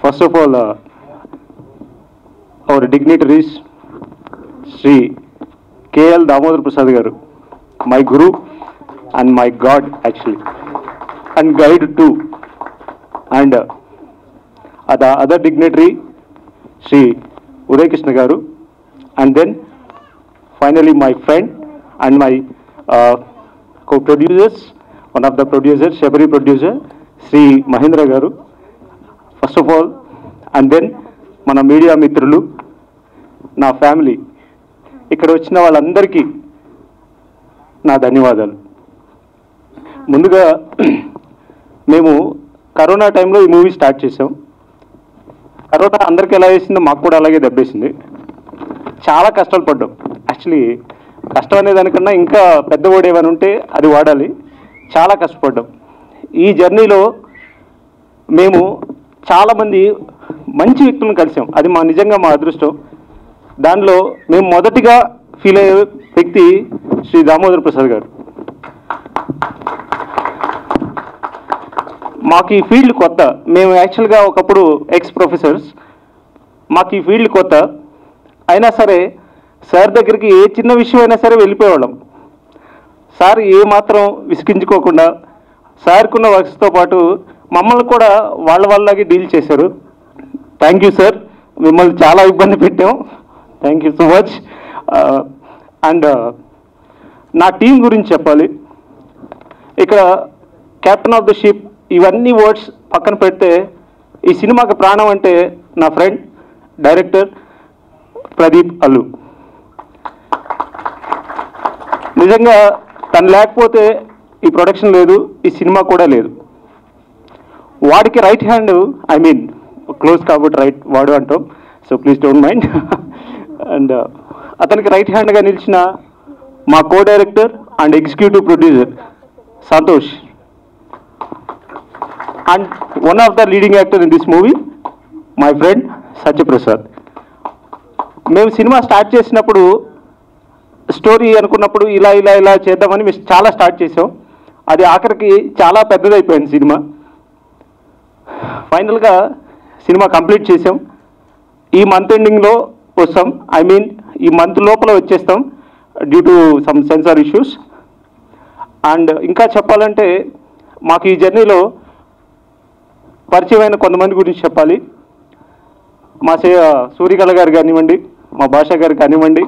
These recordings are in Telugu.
First of all, our dignitaries, Sri K.L. Damodar Prasad Garu, my Guru and my God actually, and guide too. And the other dignitary, Sri Uday Krishna Garu, and then finally my friend and my co-producers, one of the producers, Shabari producer, Sri Mahendra Garu. First of all, and then mana media mitrulu, నా ఫ్యామిలీ, ఇక్కడ వచ్చిన వాళ్ళందరికీ నా ధన్యవాదాలు. ముందుగా మేము కరోనా టైంలో ఈ మూవీ స్టార్ట్ చేసాం. కరోనా అందరికీ ఎలా వేసిందో మాకు కూడా అలాగే దెబ్బేసింది. చాలా కష్టాలు పడ్డాం. యాక్చువల్లీ కష్టం అనే దానికన్నా ఇంకా పెద్ద వర్డ్ ఏమైనా ఉంటే అది వాడాలి. చాలా కష్టపడ్డాం. ఈ జర్నీలో మేము చాలామంది మంచి వ్యక్తులను కలిసాం. అది నిజంగా మా అదృష్టం. దానిలో మేము మొదటిగా ఫీల్ అయ్యే వ్యక్తి శ్రీ దామోదర్ ప్రసాద్ గారు. మాకు ఈ ఫీల్డ్ కొత్త. మేము యాక్చువల్గా ఒకప్పుడు ఎక్స్ ప్రొఫెసర్స్. మాకు ఈ ఫీల్డ్ కొత్త అయినా సరే సార్ దగ్గరికి ఏ చిన్న విషయం అయినా సరే వెళ్ళిపోయేవాళ్ళం. సార్ ఏమాత్రం విసిగించుకోకుండా సార్కున్న వర్క్స్తో పాటు మమ్మల్ని కూడా వాళ్ళలాగే డీల్ చేశారు. Thank you sir. మిమ్మల్ని చాలా ఇబ్బంది పెట్టాం. Thank you so much. And నా టీం గురించి చెప్పాలి. ఇక్కడ కెప్టెన్ ఆఫ్ ద షిప్ ఇవన్నీ వర్డ్స్ పక్కన పెడితే ఈ సినిమాకి ప్రాణం అంటే నా ఫ్రెండ్ డైరెక్టర్ ప్రదీప్ అల్లు. నిజంగా తను లేకపోతే ఈ ప్రొడక్షన్ లేదు, ఈ సినిమా కూడా లేదు. వాడికి right hand, I mean close కాబట్టి రైట్ వాడు అంటాం, so please don't mind. And అతనికి రైట్ హ్యాండ్గా నిలిచిన మా co director and executive producer Santosh, and one of the leading actor in this movie my friend Satyaprasad. మేము సినిమా స్టార్ట్ చేసినప్పుడు స్టోరీ అనుకున్నప్పుడు ఇలా ఇలా ఇలా చేద్దామని మేము చాలా స్టార్ట్ చేసాం. అది ఆఖరికి చాలా పెద్దదైపోయింది సినిమా. ఫైనల్గా సినిమా కంప్లీట్ చేసాం. ఈ మంత్ ఎండింగ్లో వస్తాం, ఐ మీన్ ఈ మంత్ లోపల వచ్చేస్తాం due to some censor issues. And ఇంకా చెప్పాలంటే మాకు ఈ జర్నీలో పరిచయమైన కొంతమంది గురించి చెప్పాలి. మా సూర్యకళ గారు కానివ్వండి, మా భాష గారు కానివ్వండి,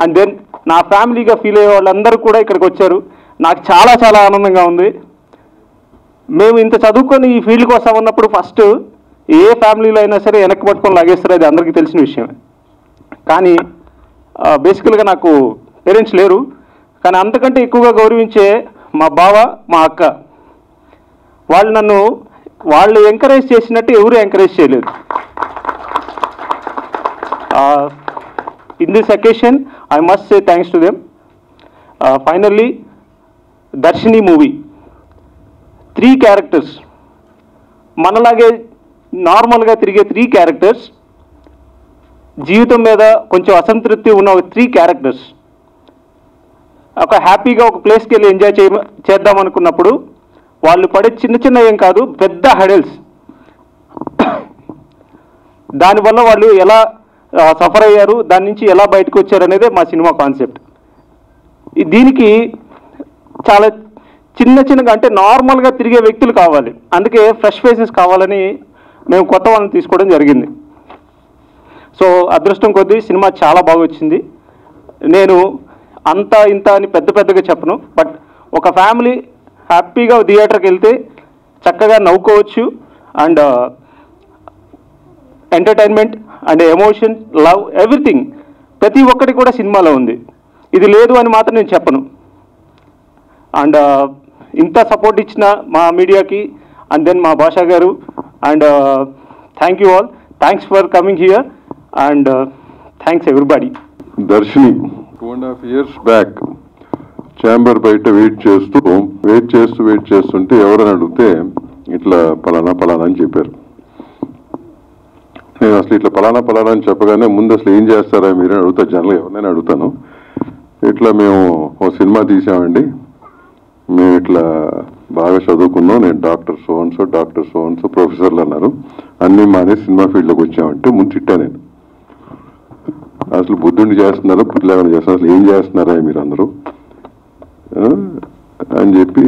అండ్ దెన్ నా ఫ్యామిలీగా ఫీల్ అయ్యే వాళ్ళందరూ కూడా ఇక్కడికి వచ్చారు. నాకు చాలా చాలా ఆనందంగా ఉంది. మేము ఇంత చదువుకొని ఈ ఫీల్డ్కి వస్తామన్నప్పుడు ఫస్ట్ ఏ ఫ్యామిలీలో అయినా సరే వెనక్కి పట్టుకొని లాగేస్తారు, అది అందరికీ తెలిసిన విషయమే. కానీ బేసికల్గా నాకు పేరెంట్స్ లేరు, కానీ అంతకంటే ఎక్కువగా గౌరవించే మా బావ, మా అక్క. వాళ్ళు ఎంకరేజ్ చేసినట్టు ఎవరు ఎంకరేజ్ చేయలేదు. In this occasion I must say thanks to them. Finally Darshini movie 3 characters, మనలాగే నార్మల్గా తిరిగే 3 క్యారెక్టర్స్, జీవితం మీద కొంచెం అసంతృప్తి ఉన్న 3 క్యారెక్టర్స్ ఒక హ్యాపీగా ఒక ప్లేస్కి వెళ్ళి ఎంజాయ్ చేద్దాం అనుకున్నప్పుడు వాళ్ళు పడే చిన్న చిన్న ఏం కాదు, పెద్ద హెడల్స్, దానివల్ల వాళ్ళు ఎలా సఫర్ అయ్యారు, దాని నుంచి ఎలా బయటకు వచ్చారు అనేదే మా సినిమా కాన్సెప్ట్. దీనికి చాలా చిన్నగా అంటే నార్మల్గా తిరిగే వ్యక్తులు కావాలి, అందుకే ఫ్రెష్ ఫేసెస్ కావాలని మేము కొత్త వాళ్ళని తీసుకోవడం జరిగింది. సో అదృష్టం కొద్దీ సినిమా చాలా బాగా వచ్చింది. నేను అంత ఇంత అని పెద్దగా చెప్పను, బట్ ఒక ఫ్యామిలీ హ్యాపీగా థియేటర్కి వెళ్తే చక్కగా నవ్వుకోవచ్చు. And entertainment and emotion, love, everything ప్రతి ఒక్కటి కూడా సినిమాలో ఉంది. ఇది లేదు అని మాత్రం నేను చెప్పను. అండ్ ఇంత సపోర్ట్ ఇచ్చిన మా మీడియాకి అండ్ దెన్ మా భాషా గారు, and thank you all, thanks for coming here and thanks everybody. Darshini 2.5 years back chamber బయట వెయిట్ చేస్తుంటే ఎవరని అడిగితే ఇట్లా పలానా అని చెప్పారు. నేను అసలు ఇట్లా పలానా అని చెప్పగానే ముందు అసలు ఏం చేస్తారా మీరని అడుగుతా, జనరల్గా ఎవరినైనా అడుగుతాను. ఇట్లా మేము ఓ సినిమా తీసామండి, మేము ఇట్లా బాగా చదువుకున్నాం, నేను డాక్టర్ సోన్సో ప్రొఫెసర్లు అన్నారు. అన్నీ మానే సినిమా ఫీల్డ్లోకి వచ్చామంటే ముందు తిట్టా నేను. అసలు బుద్ధుడిని చేస్తున్నారా, పుట్టిలేమని చేస్తున్నారు, అసలు ఏం చేస్తున్నారా మీరు అందరూ అని చెప్పి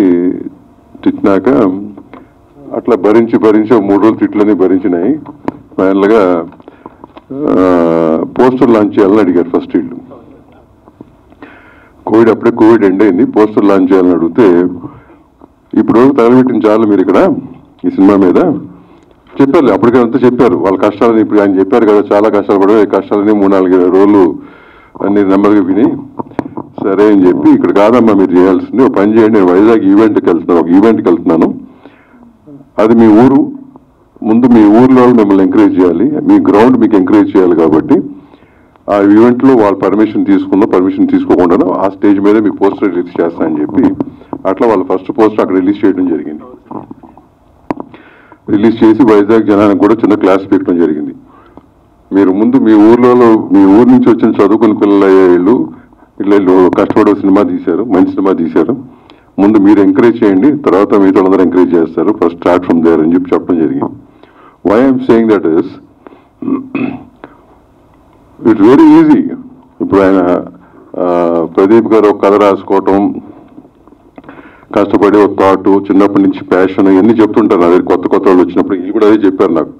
తిట్టినాక అట్లా భరించి 3 రోజులు తిట్లని భరించినాయి. ఫైనల్గా పోస్టర్ లాంచ్ చేయాలని అడిగారు ఫస్ట్ వీళ్ళు. అప్పుడే కోవిడ్ ఎండ్ అయింది. పోస్టర్ లాంచ్ చేయాలని అడిగితే ఇప్పుడు తగలబెట్టిన చాలు మీరు ఇక్కడ ఈ సినిమా మీద చెప్పారు. అప్పటికంతా చెప్పారు వాళ్ళ కష్టాలని. ఇప్పుడు ఆయన చెప్పారు కదా చాలా కష్టాలు పడే కష్టాలని 3-4 రోజులు అన్ని నెమ్మదిగా విని సరే అని చెప్పి ఇక్కడ కాదమ్మా మీరు చేయాల్సింది ఒక పని చేయండి, నేను వైజాగ్ ఒక ఈవెంట్కి వెళ్తున్నాను, అది మీ ఊరు, ముందు మీ ఊర్లో మిమ్మల్ని ఎంకరేజ్ చేయాలి, మీ గ్రౌండ్ మీకు ఎంకరేజ్ చేయాలి కాబట్టి ఆ ఈవెంట్లో వాళ్ళు పర్మిషన్ తీసుకోకుండా ఆ స్టేజ్ మీద మీ పోస్టర్ రిలీజ్ చేస్తానని చెప్పి అట్లా వాళ్ళు ఫస్ట్ పోస్టర్ అక్కడ రిలీజ్ చేయడం జరిగింది. రిలీజ్ చేసి వైజాగ్ జనానికి కూడా చిన్న క్లాస్ పెట్టడం జరిగింది. మీరు ముందు మీ ఊరు నుంచి వచ్చిన చదువుకుని పిల్లలు అయ్యేళ్ళు ఇట్లా కష్టపడే సినిమా తీశారు, మంచి సినిమా తీశారు, ముందు మీరు ఎంకరేజ్ చేయండి, తర్వాత మీతో అందరూ ఎంకరేజ్ చేస్తారు, ఫస్ట్ స్టార్ట్ ఫ్రమ్ దేర్ అని చెప్పి చెప్పడం జరిగింది. Why I'm saying that is it's very easy. ఇప్పుడు ఆయన ప్రదీప్ గారు ఒక కథ రాసుకోవటం, కష్టపడి ఒక థాట్, చిన్నప్పటి నుంచి ప్యాషన్ ఇవన్నీ చెప్తుంటారు. అదే కొత్త వాళ్ళు వచ్చినప్పుడు వీళ్ళు కూడా అదే చెప్పారు నాకు,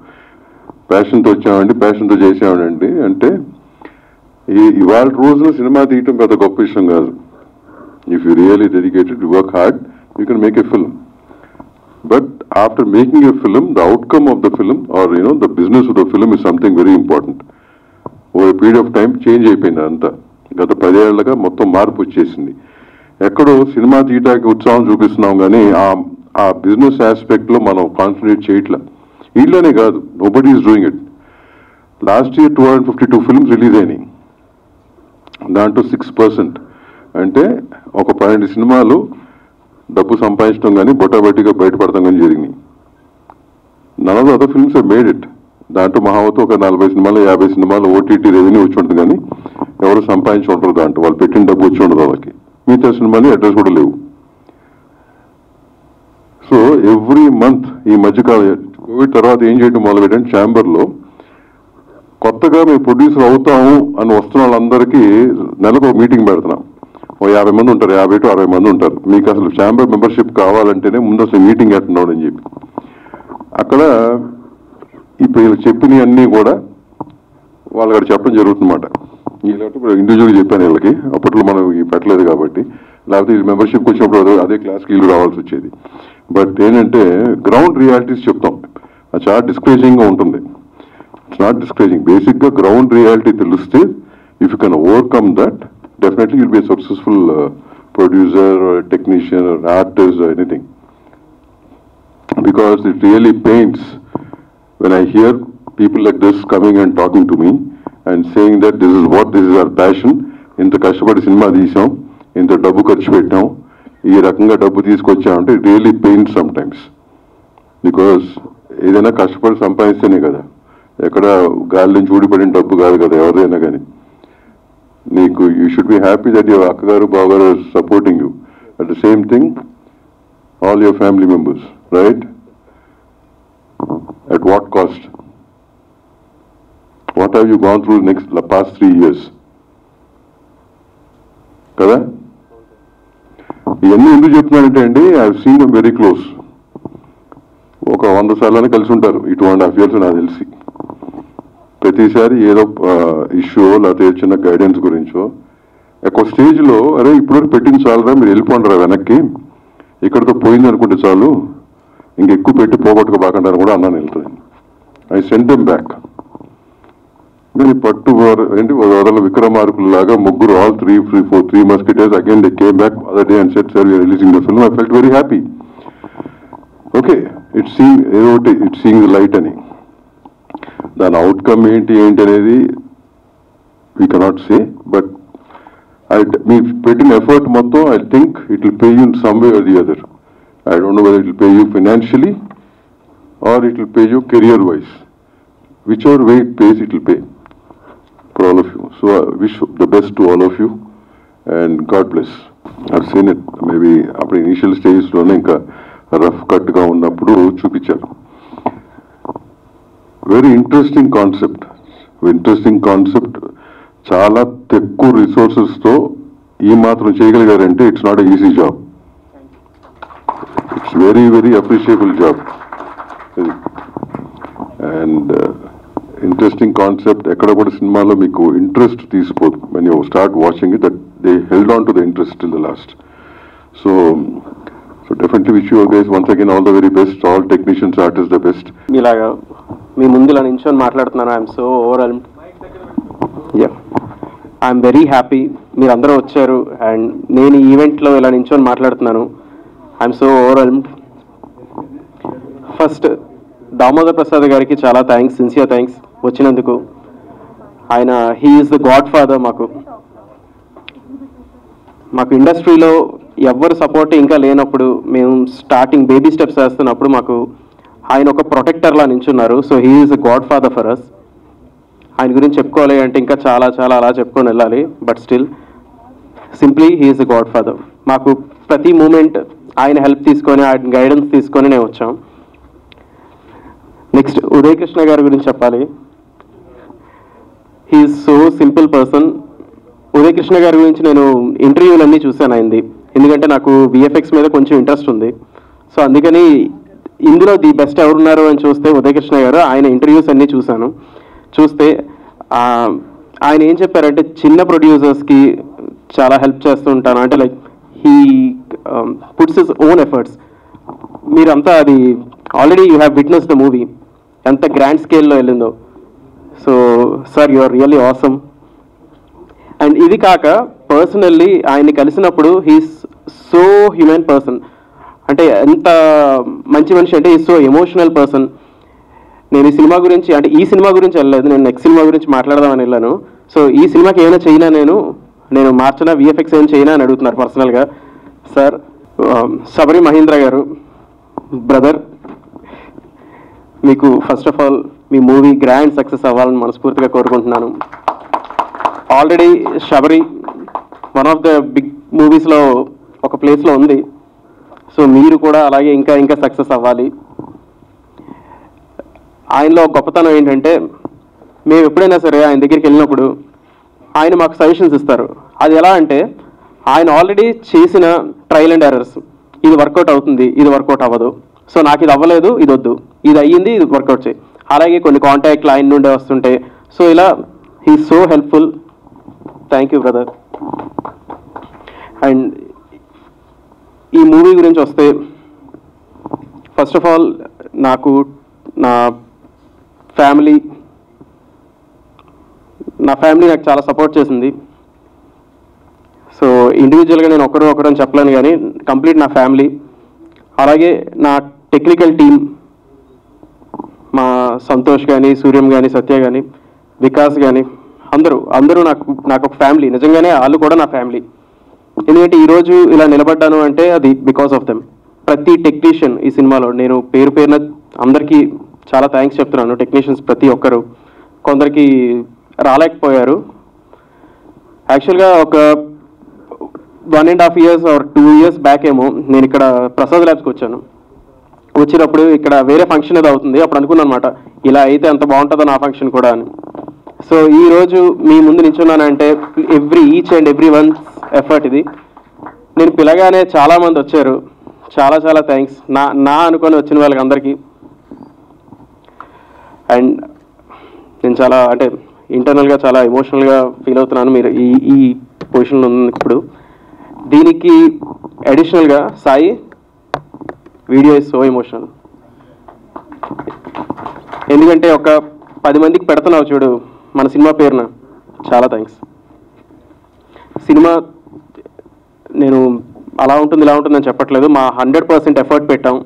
ప్యాషన్తో వచ్చామండి, ప్యాషన్తో చేసామండి అంటే ఇవాళ రోజున సినిమా తీయటం పెద్ద గొప్ప విషయం కాదు. If you really dedicated, you work hard, you can make a film. But after making a film, the outcome of the film or the business of the film is something very important. ఓ పీరియడ్ ఆఫ్ టైం చేంజ్ అయిపోయింది అంతా. గత 10 ఏళ్లుగా మొత్తం మార్పు వచ్చేసింది. ఎక్కడో సినిమా తీయటానికి ఉత్సాహం చూపిస్తున్నాం కానీ ఆ బిజినెస్ ఆస్పెక్ట్లో మనం కాన్సన్ట్రేట్ చేయట్లా. వీళ్ళనే కాదు, nobody is doing it. Last year 252 films release అయినాయి, దాంట్లో 6%. అంటే ఒక 12 సినిమాలు డబ్బు సంపాదించడం కానీ బొటాబట్టిగా బయటపడటం కానీ జరిగినాయి. None of the other films have made it. దాంట్లో మహావతో ఒక 40 సినిమాలు 50 సినిమాలు ఓటీటీ రెవెన్యూ వచ్చి ఉంటుంది కానీ ఎవరు సంపాదించి ఉంటారు, దాంట్లో వాళ్ళు పెట్టిన డబ్బు వచ్చి ఉండదు వాళ్ళకి. మిగతా సినిమాలు అడ్రస్ కూడా లేవు. సో ఎవ్రీ మంత్ ఈ మధ్యకాలం కోవిడ్ తర్వాత ఏం చేయడం మొదలుపెట్టాను, ఛాంబర్లో కొత్తగా మేము ప్రొడ్యూసర్ అవుతాము అని వస్తున్న వాళ్ళందరికీ నెలకు ఒక మీటింగ్ పెడుతున్నాం. ఓ 50 మంది ఉంటారు, 50 to 60 మంది ఉంటారు. మీకు అసలు ఛాంబర్ మెంబర్షిప్ కావాలంటేనే ముందు అసలు మీటింగ్ ఎట్టున్నాడు అని చెప్పి అక్కడ ఇప్పుడు వీళ్ళు చెప్పినవి అన్నీ కూడా వాళ్ళు అక్కడ చెప్పడం జరుగుతుందన్నమాట. ఇప్పుడు ఇండివిజువల్గా చెప్పాను వీళ్ళకి, అప్పట్లో మనం పెట్టలేదు కాబట్టి, లేకపోతే వీళ్ళు మెంబర్షిప్కి వచ్చినప్పుడు అదే క్లాస్కి వీళ్ళు రావాల్సి వచ్చేది. బట్ ఏంటంటే గ్రౌండ్ రియాలిటీస్ చెప్తాం, అది చాలా డిస్కరేజింగ్గా ఉంటుంది. ఇట్స్ నాట్ డిస్కరేజింగ్, బేసిక్గా గ్రౌండ్ రియాలిటీ తెలిస్తే if you can overcome that definitely will be successful producer, technician, artist, anything. Because it really pains when I hear people like this coming and talking to me and saying that this is our passion, ఇంత కష్టపడి సినిమా తీసాం, ఇంత డబ్బు ఖర్చు పెట్టాం, ఈ రకంగా డబ్బు తీసుకొచ్చామంటే it really pains sometimes. Because ఏదైనా కష్టపడి సంపాదిస్తేనే కదా, ఎక్కడ గాలి నుంచి ఊడిపడిన డబ్బు కాదు కదా ఎవరిదైనా కానీ. నీకు you should be happy that your అక్కగారు బావగారు are supporting you. At the same thing all your family members, right? At what cost? What have you gone through the past 3 years? కదా ఇవన్నీ ఎందుకు చెప్తున్నానంటే అండి, I have seen them very close. ఒక 100 సార్లు కలిసి ఉంటారు ఈ 2.5 years నాకు తెలిసి. ప్రతిసారి ఏదో ఇష్యూ లేకపోతే చిన్న గైడెన్స్ గురించో ఒక స్టేజ్లో అరే ఇప్పుడు పెట్టింది చాలరా, మీరు వెళ్ళిపోండిరా వెనక్కి, ఇక్కడితో పోయింది అనుకుంటే చాలు, ఇంకెక్కువ పెట్టి పోగొట్టుకోబాకంటారు కూడా అన్నాను వెళ్తుంది. I send them back. కానీ పట్టు ఏంటి వదల విక్రమార్కుల్లాగా ముగ్గురు, all three musketeers again they came back other day and said sir we are releasing the film. I felt very happy. Okay, it seeing the light అని. దాని అవుట్కమ్ ఏంటి అనేది వీ కెనాట్ సే, బట్ మీరు పెట్టిన ఎఫర్ట్ మొత్తం I think it will pay you in some way or the other. I don't know whether it will pay you financially or it will pay you career wise. whichever way it pays, it will pay for all of you. So I wish the best to all of you and God bless. I've seen it maybe after initial stages లోనే ఇంకా రఫ్ కట్గా ఉన్నప్పుడు చూపించారు. Very interesting concept. చాలా తక్కువ రిసోర్సెస్తో ఈ మాత్రం చేయగలిగారంటే it's not easy job. It's very very appreciable job. And interesting concept. ఎక్కడ కూడా సినిమాలో మీకు ఇంట్రెస్ట్ తీసిపోదు. When you start watching it, that they held on to the interest till the last. So definitely wish you guys once again all the very best. All technicians, artist the best. ఇలాగా మీ ముందు ఇలా నించొని మాట్లాడుతున్నాను. I'm so overwhelmed. I'm very happy మీరందరూ వచ్చారు అండ్ నేను ఈ ఈవెంట్లో ఇలా నించొని మాట్లాడుతున్నాను. I'm so overwhelmed. First Damodar Prasad గారికి చాలా థ్యాంక్స్, సిన్సియర్ థ్యాంక్స్ వచ్చినందుకు. ఆయన he is the God father. మాకు ఇండస్ట్రీలో ఎవరు సపోర్ట్ ఇంకా లేనప్పుడు, మేము స్టార్టింగ్ బేబీ స్టెప్స్ వేస్తున్నప్పుడు మాకు ఆయన ఒక ప్రొటెక్టర్లా నించున్నారు. So he is the godfather for us. ఆయన గురించి చెప్పుకోవాలి అంటే ఇంకా చాలా చాలా అలా చెప్పుకొని వెళ్ళాలి. But still simply he is the God father. మాకు ప్రతి మూమెంట్ ఆయన హెల్ప్ తీసుకొని, ఆయన గైడెన్స్ తీసుకొని నేను వచ్చాం. నెక్స్ట్ ఉదయ్ కృష్ణ గారి గురించి చెప్పాలి. He is so simple person. Uday Krishna గారి గురించి నేను ఇంటర్వ్యూలన్నీ చూశాను ఆయనది. ఎందుకంటే నాకు విఎఫ్ఎక్స్ మీద కొంచెం ఇంట్రెస్ట్ ఉంది. సో అందుకని ఇందులో ది బెస్ట్ ఎవరున్నారు అని చూస్తే ఉదయ్ కృష్ణ గారు. ఆయన ఇంటర్వ్యూస్ అన్నీ చూస్తే ఆయన ఏం చెప్పారంటే, చిన్న ప్రొడ్యూసర్స్కి చాలా హెల్ప్ చేస్తూ ఉంటాను. అంటే like he puts his own efforts. మీరంతా అది already you have witness the movie ఎంత గ్రాండ్ స్కేల్లో వెళ్ళిందో. So sir you are really awesome. And ఇది కాక పర్సనల్లీ ఆయన్ని కలిసినప్పుడు హీస్ సో హ్యూమన్ పర్సన్. అంటే ఎంత మంచి మనిషి అంటే హీస్ సో ఎమోషనల్ పర్సన్. నేను ఈ సినిమా గురించి, అంటే ఈ సినిమా గురించి వెళ్ళలేదు, నేను నెక్స్ట్ సినిమా గురించి మాట్లాడదామని వెళ్ళాను. సో ఈ సినిమాకి ఏమైనా చేయనా, నేను మార్చినా, విఎఫ్ఎక్స్ ఏమైనా చేయనా అని అడుగుతున్నారు పర్సనల్గా. సార్ శబరి మహేంద్ర గారు బ్రదర్, మీకు ఫస్ట్ ఆఫ్ ఆల్ మీ మూవీ గ్రాండ్ సక్సెస్ అవ్వాలని మనస్ఫూర్తిగా కోరుకుంటున్నాను. Already Sabari one of the big మూవీస్లో ఒక ప్లేస్లో ఉంది. సో మీరు కూడా అలాగే ఇంకా ఇంకా సక్సెస్ అవ్వాలి. ఆయనలో గొప్పతనం ఏంటంటే, మేము ఎప్పుడైనా సరే ఆయన దగ్గరికి వెళ్ళినప్పుడు ఆయన మాకు సజెషన్స్ ఇస్తారు. అది ఎలా అంటే, ఆయన ఆల్రెడీ చేసిన ట్రయల్ అండ్ ఎర్రర్స్, ఇది వర్కౌట్ అవుతుంది, ఇది వర్కౌట్ అవ్వదు, సో నాకు ఇది అవ్వలేదు, ఇది వద్దు, ఇది అయ్యింది, ఇది వర్కౌట్ చేయి. అలాగే కొన్ని కాంటాక్ట్లు ఆయన నుండే వస్తుంటాయి. సో ఇలా he so helpful. Thank you brother. And ఈ మూవీ గురించి వస్తే, ఫస్ట్ ఆఫ్ ఆల్ నాకు నా ఫ్యామిలీ నాకు చాలా సపోర్ట్ చేసింది. సో ఇండివిజువల్గా నేను ఒకరు అని చెప్పలేను, కానీ కంప్లీట్ నా ఫ్యామిలీ. అలాగే నా టెక్నికల్ టీమ్, మా సంతోష్ కానీ, సూర్యం కానీ, సత్య కానీ, వికాస్ కానీ, అందరూ నాకు ఒక ఫ్యామిలీ. నిజంగానే వాళ్ళు కూడా నా ఫ్యామిలీ. ఎందుకంటే ఈరోజు ఇలా నిలబడ్డాను అంటే అది బికాస్ ఆఫ్ దెమ్. ప్రతి టెక్నీషియన్ ఈ సినిమాలో, నేను పేరున అందరికీ చాలా థ్యాంక్స్ చెప్తున్నాను. టెక్నీషియన్స్ ప్రతి ఒక్కరు, కొందరికి రాలేకపోయారు. యాక్చువల్గా ఒక 1.5 years or 2 years బ్యాక్ ఏమో నేను ఇక్కడ ప్రసాద్ ల్యాబ్స్కి వచ్చాను. వచ్చినప్పుడు ఇక్కడ వేరే ఫంక్షన్ ఏదో అవుతుంది. అప్పుడు అనుకున్నాను అనమాట, ఇలా అయితే ఎంత బాగుంటుందో నా ఫంక్షన్ కూడా అని. సో ఈరోజు మీ ముందు నిల్చున్నానంటే each and every one's effort ఇది. నేను పిలగానే చాలామంది వచ్చారు. చాలా చాలా థ్యాంక్స్ నా అనుకొని వచ్చిన వాళ్ళకి అందరికీ. అండ్ నేను చాలా, అంటే ఇంటర్నల్గా చాలా ఎమోషనల్గా ఫీల్ అవుతున్నాను మీరు ఈ పొజిషన్లో ఉన్నప్పుడు. దీనికి అడిషనల్గా Sai, video is so emotional. ఎందుకంటే ఒక 10 మందికి పెడుతున్నావు చూడు మన సినిమా పేరున, చాలా థ్యాంక్స్. సినిమా నేను అలా ఉంటుంది ఇలా ఉంటుందని చెప్పట్లేదు, మా 100% ఎఫర్ట్ పెట్టాం.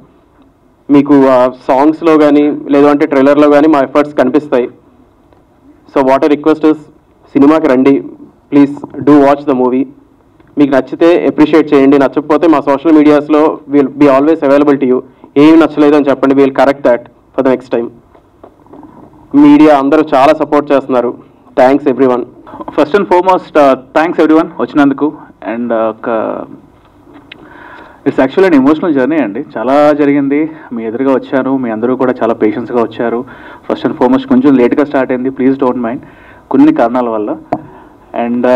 మీకు ఆ సాంగ్స్లో కానీ లేదు అంటే ట్రైలర్లో కానీ మా ఎఫర్ట్స్ కనిపిస్తాయి. So what I request is, సినిమాకి రండి please, do watch the movie. మీకు నచ్చితే అప్రిషియేట్ చేయండి, నచ్చకపోతే మా సోషల్ మీడియాస్లో will be always available to you. ఏమి నచ్చలేదు అని చెప్పండి, will correct that for the next time. Media అందరూ చాలా సపోర్ట్ చేస్తున్నారు. Thanks everyone. First and foremost thanks everyone వచ్చినందుకు. And it's actually an emotional journey అండి. చాలా జరిగింది. మీ ఎదురుగా వచ్చాను, మీ అందరూ కూడా చాలా పేషెన్స్గా వచ్చారు. ఫస్ట్ అండ్ ఫార్మోస్ట్ కొంచెం లేట్గా స్టార్ట్ అయింది, ప్లీజ్ డోంట్ మైండ్, కొన్ని కారణాల వల్ల. అండ్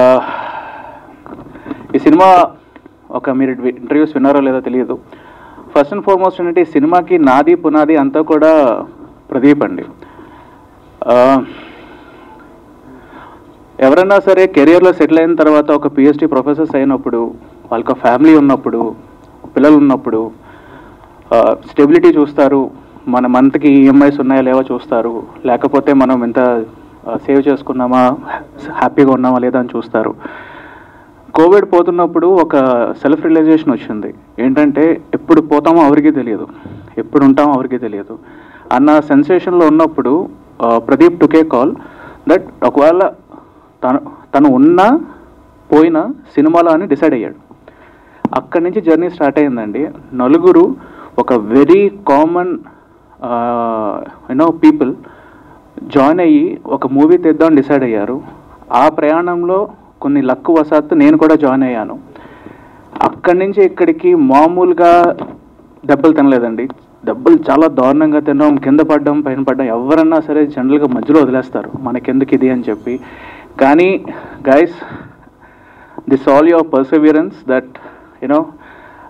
ఈ సినిమా మీరు ఇంటర్వ్యూస్ విన్నారో లేదో తెలియదు. ఫస్ట్ అండ్ ఫార్మోస్ట్ ఏంటంటే ఈ సినిమాకి నాది పునాది అంతా కూడా ప్రదీప్ అండి. ఎవరైనా సరే కెరియర్లో సెటిల్ అయిన తర్వాత ఒక పిహెచ్డి ప్రొఫెసర్స్ అయినప్పుడు, వాళ్ళకి ఫ్యామిలీ ఉన్నప్పుడు, పిల్లలు ఉన్నప్పుడు స్టెబిలిటీ చూస్తారు, మన మంత్కి ఈఎంఐస్ ఉన్నాయా లేవో చూస్తారు, లేకపోతే మనం ఎంత సేవ్ చేసుకున్నామా, హ్యాపీగా ఉన్నామా లేదా అని చూస్తారు. కోవిడ్ పోతున్నప్పుడు ఒక సెల్ఫ్ రియలైజేషన్ వచ్చింది. ఏంటంటే ఎప్పుడు పోతామో ఎవరికి తెలియదు, ఎప్పుడు ఉంటామో ఎవరికి తెలియదు అన్న సెన్సేషన్లో ఉన్నప్పుడు ప్రదీప్ టుకే కాల్ దట్ ఒకవేళ తను ఉన్నా పోయినా సినిమాలో అని డిసైడ్ అయ్యాడు. అక్కడి నుంచి జర్నీ స్టార్ట్ అయిందండి. నలుగురు ఒక వెరీ కామన్ పీపుల్ జాయిన్ అయ్యి ఒక మూవీ తీద్దామని డిసైడ్ అయ్యారు. ఆ ప్రయాణంలో కొన్ని లక్ వశాత్తు నేను కూడా జాయిన్ అయ్యాను. అక్కడి నుంచి ఇక్కడికి మామూలుగా దెబ్బలు తినలేదండి. దెబ్బలు చాలా దారుణంగా తినడం, కింద పడ్డం, పైన పడ్డం. ఎవరన్నా సరే జనరల్గా మధ్యలో వదిలేస్తారు, మనకెందుకు ఇది అని చెప్పి. కానీ guys, this all your perseverance that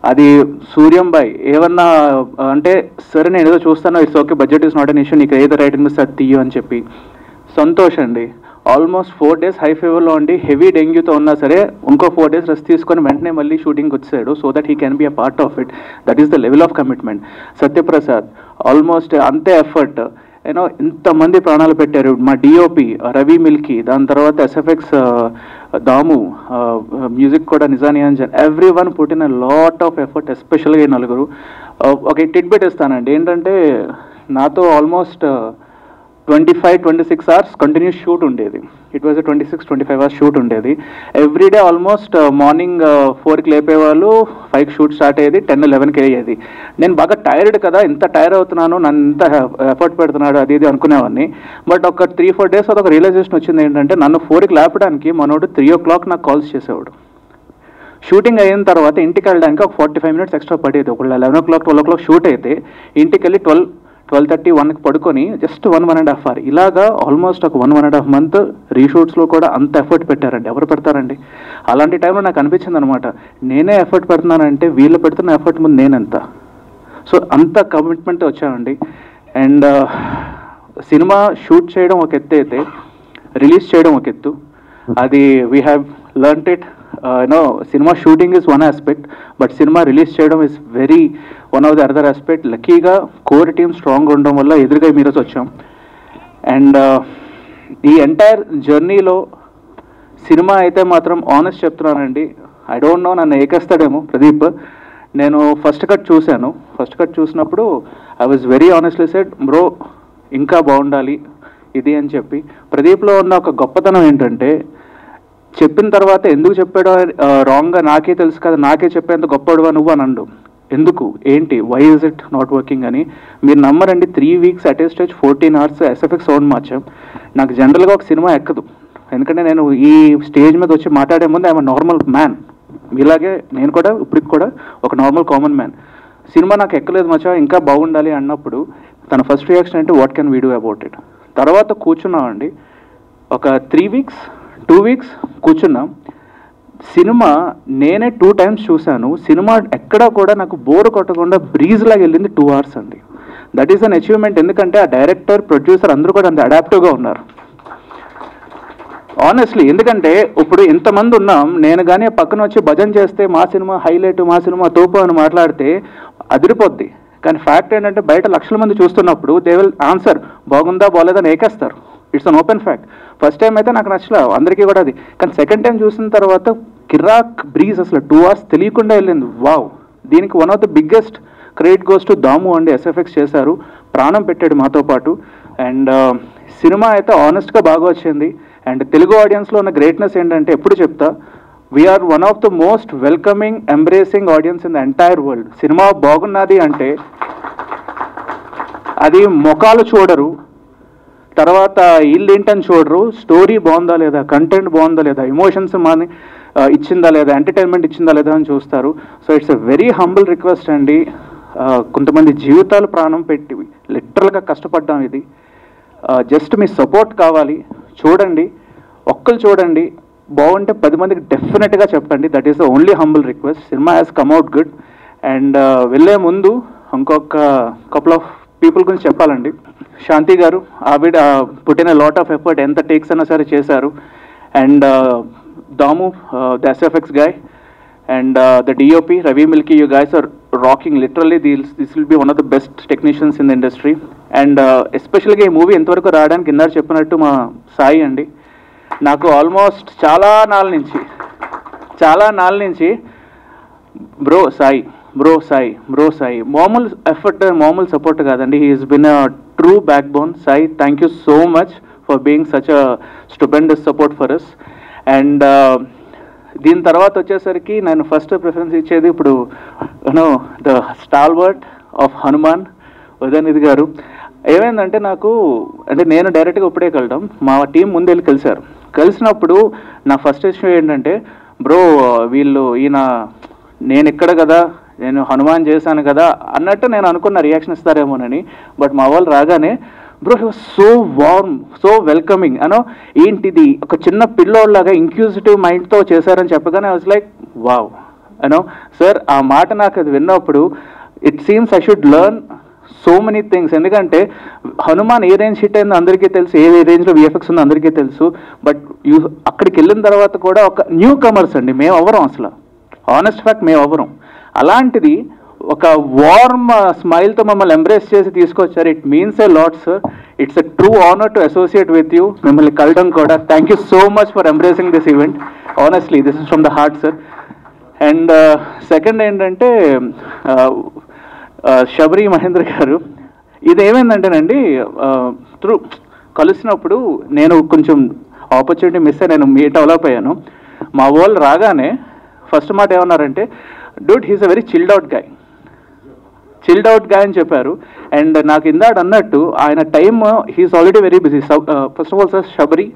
అది సూర్యంబాయ్ ఏమన్నా అంటే సరే నేను ఏదో చూస్తాను, it's okay, budget is not an issue, నీకు ఏదో రైటింగ్ మిస్ అది తీయు అని చెప్పి. సంతోష్ అండి ఆల్మోస్ట్ 4 days హై ఫీవర్లో ఉండి హెవీ డెంగ్యూతో ఉన్నా సరే ఇంకో 4 days రెస్ట్ తీసుకొని వెంటనే మళ్ళీ షూటింగ్కి వచ్చాడు, so that he can be a part of it. That is the level of commitment. Satyaprasad almost అంతే ఎఫర్ట్. ఇంతమంది ప్రాణాలు పెట్టారు. మా డిఓపి రవి మిల్కి, దాని తర్వాత ఎస్ఎఫ్ఎక్స్ దాము, మ్యూజిక్ కూడా Nijani Anjan, everyone put in a lot of effort, ఎస్పెషల్గా ఈ నలుగురు. ఒక టిట్ బిట్ ఇస్తానండి. ఏంటంటే నాతో ఆల్మోస్ట్ 25-26 hours కంటిన్యూస్ షూట్ ఉండేది. ఇట్ వాజ్ 26-25 hours షూట్ ఉండేది ఎవ్రీడే. ఆల్మోస్ట్ మార్నింగ్ 4కి లేపేవాళ్ళు, 5కి షూట్ స్టార్ట్ అయ్యేది, 10-11కి అయ్యేది. నేను బాగా టైర్డ్ కదా, ఇంత టైర్ అవుతున్నాను, నన్ను ఇంత ఎఫర్ట్ పెడుతున్నాడు అది ఇది అనుకునేవాడిని. బట్ ఒక 3-4 days ఒక రియలైజేషన్ వచ్చింది. ఏంటంటే నన్ను 4కి లేపడానికి మనోడు 3 o'clock నాకు కాల్స్ చేసేవాడు. షూటింగ్ అయిన తర్వాత ఇంటికి వెళ్ళడానికి ఒక 45 minutes ఎక్స్ట్రా పడేది. ఒకళ్ళు 11 o'clock 12 o'clock షూట్ అయితే ఇంటికి వెళ్ళి 12:30, 1కి పడుకొని జస్ట్ 1.5 hour ఇలాగా ఆల్మోస్ట్ ఒక 1.5 month రీషూట్స్లో కూడా అంత ఎఫర్ట్ పెట్టారండి. ఎవరు పెడతారండి? అలాంటి టైంలో నాకు అనిపించింది అనమాట, నేనే ఎఫర్ట్ పెడుతున్నానంటే వీళ్ళు పెడుతున్న ఎఫర్ట్ ముందు నేనెంత. సో అంత కమిట్మెంట్ వచ్చానండి. అండ్ సినిమా షూట్ చేయడం ఒక ఎత్తు అయితే రిలీజ్ చేయడం ఒక ఎత్తు. అది we have learnt it. Cinema shooting is one aspect, but cinema release చేయడం is very one of the other aspect. లక్కీగా కోర్ టీమ్ స్ట్రాంగ్ ఉండడం వల్ల ఎదురుగా మీరోజు వచ్చాం. అండ్ ఈ ఎంటైర్ జర్నీలో సినిమా అయితే మాత్రం ఆనెస్ట్ చెప్తున్నానండి, ఐ డోంట్ నో నన్ను ఏకేస్తాడేమో ప్రదీప్. నేను ఫస్ట్ కట్ చూశాను. ఫస్ట్ కట్ చూసినప్పుడు I was very honestly said, bro ఇంకా బాగుండాలి ఇది అని చెప్పి. ప్రదీప్లో ఉన్న ఒక గొప్పతనం ఏంటంటే చెప్పిన తర్వాత ఎందుకు చెప్పాడో రాంగ్గా నాకే తెలుసు కదా, నాకే చెప్పేంత గొప్పడువా నువ్వు అని అండు. ఎందుకు, ఏంటి, why is it not working అని. మీరు నమ్మరండి, 3 weeks at a stage 14 hours SFX sound మార్చాం. నాకు జనరల్గా ఒక సినిమా ఎక్కదు, ఎందుకంటే నేను ఈ స్టేజ్ మీద వచ్చి మాట్లాడే ముందు ఐఎమ్ నార్మల్ మ్యాన్. ఇలాగే నేను కూడా ఇప్పటికి కూడా ఒక నార్మల్ కామన్ మ్యాన్. సినిమా నాకు ఎక్కలేదు మచ్చా, ఇంకా బాగుండాలి అన్నప్పుడు తన ఫస్ట్ రియాక్షన్ అంటే what can we do about it. తర్వాత కూర్చున్నామండి, ఒక 2 weeks కూర్చున్నాం. సినిమా నేనే 2 times చూశాను. సినిమా ఎక్కడా కూడా నాకు బోర్ కొట్టకుండా బ్రీజ్ లాగా వెళ్ళింది 2 hours అండి. That is an achievement. ఎందుకంటే ఆ డైరెక్టర్, ప్రొడ్యూసర్ అందరూ కూడా అంత అడాప్టివ్గా ఉన్నారు ఆనెస్ట్లీ. ఎందుకంటే ఇప్పుడు ఇంతమంది ఉన్నాం, నేను కానీ పక్కన వచ్చి భజన చేస్తే మా సినిమా హైలైట్, మా సినిమా తోపు అని మాట్లాడితే అదిరిపోద్ది. కానీ ఫ్యాక్ట్ ఏంటంటే బయట లక్షల మంది చూస్తున్నప్పుడు దే విల్ ఆన్సర్ బాగుందా బాగోలేదని ఏకేస్తారు. It's an open fact. First time అయితే నాకు నచ్చలే, అందరికీ కూడా అది. కానీ సెకండ్ టైం చూసిన తర్వాత కిరాక్ బ్రీజ్, అసలు 2 hours తెలియకుండా వెళ్ళింది. వావ్. దీనికి one of the biggest credit goes to Damu అండి. ఎస్ఎఫ్ఎక్స్ చేశారు, ప్రాణం పెట్టాడు మాతో పాటు. అండ్ సినిమా అయితే ఆనెస్ట్గా బాగా వచ్చింది. అండ్ తెలుగు ఆడియన్స్లో ఉన్న గ్రేట్నెస్ ఏంటంటే ఎప్పుడు చెప్తా, we are one of the most welcoming, embracing audiences in the entire world. Cinema బాగున్నది అంటే అది ముఖాలు చూడరు, తర్వాత వీళ్ళు ఏంటని చూడరు, స్టోరీ బాగుందా లేదా, కంటెంట్ బాగుందా లేదా, ఎమోషన్స్ మాని ఇచ్చిందా లేదా, ఎంటర్టైన్మెంట్ ఇచ్చిందా లేదా అని చూస్తారు. So it's a very humble request అండి. కొంతమంది జీవితాలు ప్రాణం పెట్టి లిటరల్గా కష్టపడ్డాం. ఇది జస్ట్ మీ సపోర్ట్ కావాలి. చూడండి, ఒక్కరు చూడండి, బాగుంటే 10 మందికి డెఫినెట్గా చెప్పండి. That is the only humble request. Cinema has come out good. And వెళ్ళే ముందు ఇంకొక కపుల్ ఆఫ్ పీపుల్ గురించి చెప్పాలండి. శాంతి గారు, ఆవిడ పుట్టిన లాట్ ఆఫ్ ఎఫర్ట్, ఎంత టేక్స్ అయినా సరే చేశారు. And Damu, the SFX guy, and the DOP, Ravi Milki, you guys are rocking. Literally, this will be one of the best technicians in the industry. And especially ఈ మూవీ ఎంతవరకు రావడానికి కింద చెప్పినట్టు మా సాయి అండి. నాకు ఆల్మోస్ట్ చాలా నాళ్ళ నుంచి బ్రో సాయి మామూలు ఎఫర్ట్, మామూలు సపోర్ట్ కాదండి. He is been a true backbone. Sai, thank you so much for being such a stupendous support for us. And దీని తర్వాత వచ్చేసరికి నేను ఫస్ట్ ప్రిఫరెన్స్ ఇచ్చేది ఇప్పుడు the stalwart of Hanuman Udayanidhi గారు. ఏమైందంటే నాకు, అంటే నేను డైరెక్ట్గా ఇప్పుడే కలడం, మా టీం ముందు వెళ్ళి కలిసినప్పుడు నా ఫస్ట్ ఇష్యూ ఏంటంటే, బ్రో వీళ్ళు నేను ఇక్కడ కదా, నేను హనుమాన్ చేశాను కదా అన్నట్టు నేను అనుకున్న రియాక్షన్ ఇస్తారేమోనని. బట్ మా వాళ్ళు రాగానే, bro he was so warm, so welcoming. ఏంటిది ఒక చిన్న పిల్లోళ్ళలాగా ఇంక్యూజిటివ్ మైండ్తో చేశారని చెప్పగానే I was like wow. Sir ఆ మాట నాకు అది విన్నప్పుడు it seems I should learn so many things. ఎందుకంటే హనుమాన్ ఏ రేంజ్ హిట్ అయిందో అందరికీ తెలుసు, ఏ రేంజ్లో విఎఫ్ఎక్స్ ఉందో అందరికీ తెలుసు. బట్ అక్కడికి వెళ్ళిన తర్వాత కూడా ఒక న్యూ కమర్స్ అండి, మేము అవ్వరం, అసలు ఆనెస్ట్ ఫ్యాక్ట్ మేము అవ్వరం. అలాంటిది ఒక వార్మ్ స్మైల్తో మమ్మల్ని ఎంబ్రేస్ చేసి తీసుకొచ్చారు. It means a lot sir. It's a true honour to associate with you. మిమ్మల్ని కలడం కూడా. Thank you so much for embracing this event. Honestly this is from the heart sir. And second ఏంటంటే శబరి మహేంద్ర గారు, ఇది ఏమైందంటేనండి, త్రూ కలిసినప్పుడు నేను కొంచెం ఆపర్చునిటీ మిస్ అయ్యి నేను డెవలప్ అయ్యాను. మా వాళ్ళు రాగానే ఫస్ట్ మాట ఏమన్నారంటే, dude he's a very chilled out guy అని చెప్పారు. అండ్ నాకు ఇందాక అన్నట్టు ఆయన time, he's already very busy. First of all sir, Sabari,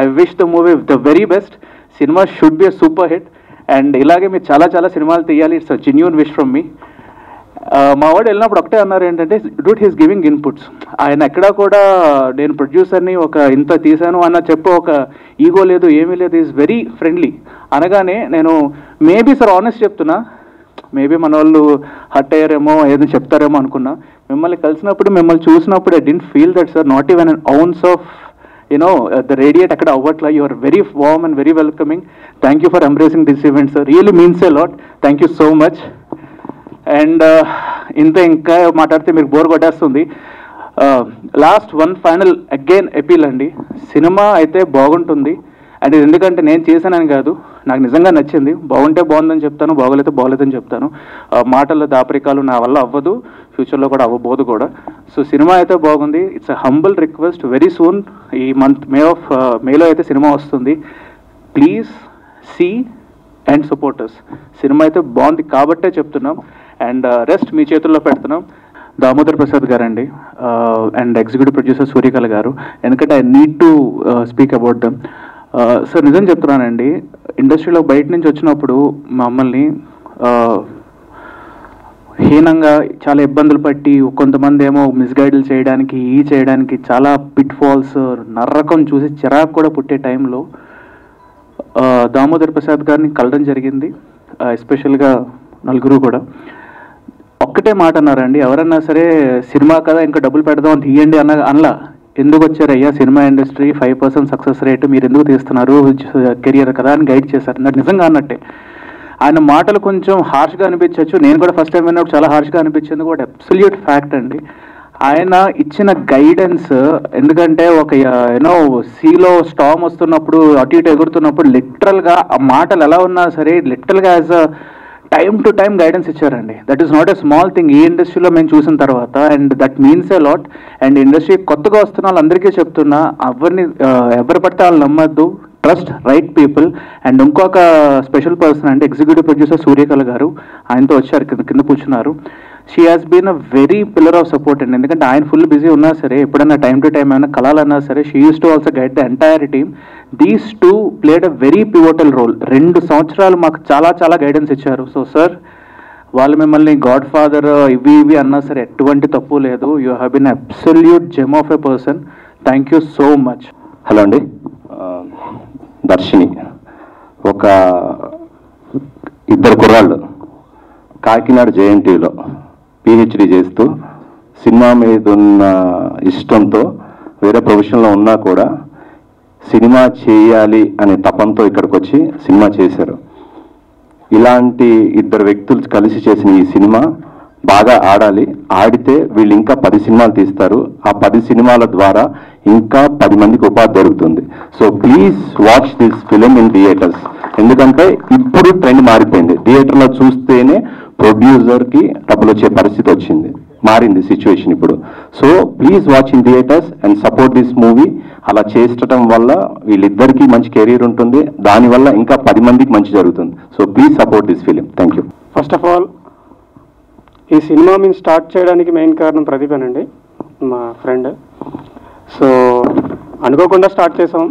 I wish the movie the very best. Cinema should be a super hit. And ఇలాగే మీరు చాలా సినిమాలు తీయాలి. It's a genuine wish from me. మా వాడు వెళ్ళినప్పుడు ఒకటే అన్నారు ఏంటంటే, డూట్ హీస్ గివింగ్ ఇన్పుట్స్. ఆయన ఎక్కడా కూడా నేను ప్రొడ్యూసర్ని ఒక ఇంత తీశాను అన్న చెప్పు ఒక ఈగో లేదు, ఏమీ లేదు, ఈజ్ వెరీ ఫ్రెండ్లీ. అనగానే నేను మేబీ సార్ ఆనెస్ట్ చెప్తున్నా, మేబీ మన వాళ్ళు హర్ట్ అయ్యారేమో, ఏదో చెప్తారేమో అనుకున్నా. మిమ్మల్ని కలిసినప్పుడు, మిమ్మల్ని చూసినప్పుడు I didn't feel that sir, not even an ounce of the radiate అక్కడ అవ్వట్లా. You are very warm and very welcoming. Thank you for embracing this event sir. Really means a lot. Thank you so much. And ఇంకా మాట్లాడితే మీకు బోర్ కొట్టేస్తుంది. Last one final again appeal అండి. సినిమా అయితే బాగుంటుంది. అండ్ ఇది ఎందుకంటే నేను చేశానని కాదు, నాకు నిజంగా నచ్చింది. బాగుంటే బాగుందని చెప్తాను, బాగోలేతే బాగోలేదని చెప్తాను. మాటల్లో దాపరికాలు నా వల్ల అవ్వదు, ఫ్యూచర్లో కూడా అవ్వబోదు కూడా. సో సినిమా అయితే బాగుంది. It's a humble request. Very soon ఈ మంత్ మేలో అయితే సినిమా వస్తుంది. Please see and supporters. Cinema అయితే బాగుంది కాబట్టే చెప్తున్నాం. అండ్ రెస్ట్ మీ చేతుల్లో పెడుతున్నాం. దామోదర్ ప్రసాద్ గారండి అండ్ ఎగ్జిక్యూటివ్ ప్రొడ్యూసర్ సూర్యకళ గారు. ఎందుకంటే I need to speak about them. Sir నిజం చెప్తున్నానండి, ఇండస్ట్రీలో బయట నుంచి వచ్చినప్పుడు మమ్మల్ని హీనంగా చాలా ఇబ్బందులు పట్టి, కొంతమంది ఏమో మిస్గైడ్లు చేయడానికి చాలా పిట్ ఫాల్స్, నర్రకం చూసి చిరాకు కూడా పుట్టే టైంలో దామోదర్ ప్రసాద్ గారిని కలడం జరిగింది. ఎస్పెషల్గా నలుగురు కూడా ఒక్కటే మాట అన్నారండి, ఎవరన్నా సరే సినిమా కదా ఇంకా డబ్బులు పెడదాం తీయండి అనలా. ఎందుకు వచ్చారయ్యా సినిమా ఇండస్ట్రీ 5% సక్సెస్ రేట్, మీరు ఎందుకు తీస్తున్నారు, కెరియర్ కదా అని గైడ్ చేశారు. నాకు నిజంగా అన్నట్టే. ఆయన మాటలు కొంచెం హార్ష్గా అనిపించవచ్చు, నేను కూడా ఫస్ట్ టైం విన్నప్పుడు చాలా హార్ష్గా అనిపించింది, బట్ అబ్సల్యూట్ ఫ్యాక్ట్ అండి. ఆయన ఇచ్చిన గైడెన్స్, ఎందుకంటే ఒక సీలో స్టామ్ వస్తున్నప్పుడు అటు ఇటు ఎగురుతున్నప్పుడు లిటరల్గా ఆ మాటలు ఎలా ఉన్నా సరే లిటరల్గా as a time to time guidance ఇచ్చారండి. That is not a small thing ఈ ఇండస్ట్రీలో మేము చూసిన తర్వాత. And that means a lot. And industry కొత్తగా వస్తున్న వాళ్ళందరికీ చెప్తున్నా, ఎవరు పడితే వాళ్ళు నమ్మద్దు, ట్రస్ట్ రైట్ పీపుల్. అండ్ ఇంకొక స్పెషల్ పర్సన్ అంటే ఎగ్జిక్యూటివ్ ప్రొడ్యూసర్ సూర్యకళ గారు, ఆయనతో వచ్చారు, కింద కూర్చున్నారు. She has been a very pillar of support అండి. ఎందుకంటే ఆయన ఫుల్ బిజీ ఉన్నా సరే, ఎప్పుడైనా టైం టు టైం ఏమైనా కలాలన్నా సరే, she uses to also guide the entire team. These two played a very pivotal role. 2 సంవత్సరాలు మాకు చాలా చాలా గైడెన్స్ ఇచ్చారు. సో సార్, వాళ్ళు మిమ్మల్ని గాడ్ ఫాదర్ ఇవి అన్నా సరే ఎటువంటి తప్పు లేదు. You have been absolute gem of a person. Thank you so much. Hello అండి, దర్శిని ఒక ఇద్దరు కుర్రాళ్ళు కాకినాడ జేఎన్టీలో పిహెచ్డి చేస్తూ సినిమా మీద ఉన్న ఇష్టంతో వేరే ప్రొఫెషన్లో ఉన్నా కూడా సినిమా చేయాలి అనే తపంతో ఇక్కడికి వచ్చి సినిమా చేశారు. ఇలాంటి ఇద్దరు వ్యక్తులు కలిసి చేసిన ఈ సినిమా బాగా ఆడాలి. ఆడితే వీళ్ళు ఇంకా 10 సినిమాలు తీస్తారు. ఆ 10 సినిమాల ద్వారా ఇంకా 10 మందికి ఉపాధి దొరుకుతుంది. So please watch this film in theatres. ఎందుకంటే ఇప్పుడు ట్రెండ్ మారిపోయింది. థియేటర్లో చూస్తేనే ప్రొడ్యూసర్కి డబ్బులు వచ్చే పరిస్థితి వచ్చింది, మారింది సిచ్యువేషన్ ఇప్పుడు. So please watch in theatres and support this movie. అలా చేసటం వల్ల వీళ్ళిద్దరికీ మంచి కెరీర్ ఉంటుంది, దానివల్ల ఇంకా 10 మందికి మంచి జరుగుతుంది. So please support this film. Thank you. First of all, ఈ సినిమా మేము స్టార్ట్ చేయడానికి మెయిన్ కారణం ప్రదీపేనండి, మా ఫ్రెండ్. సో అనుకోకుండా స్టార్ట్ చేసాం,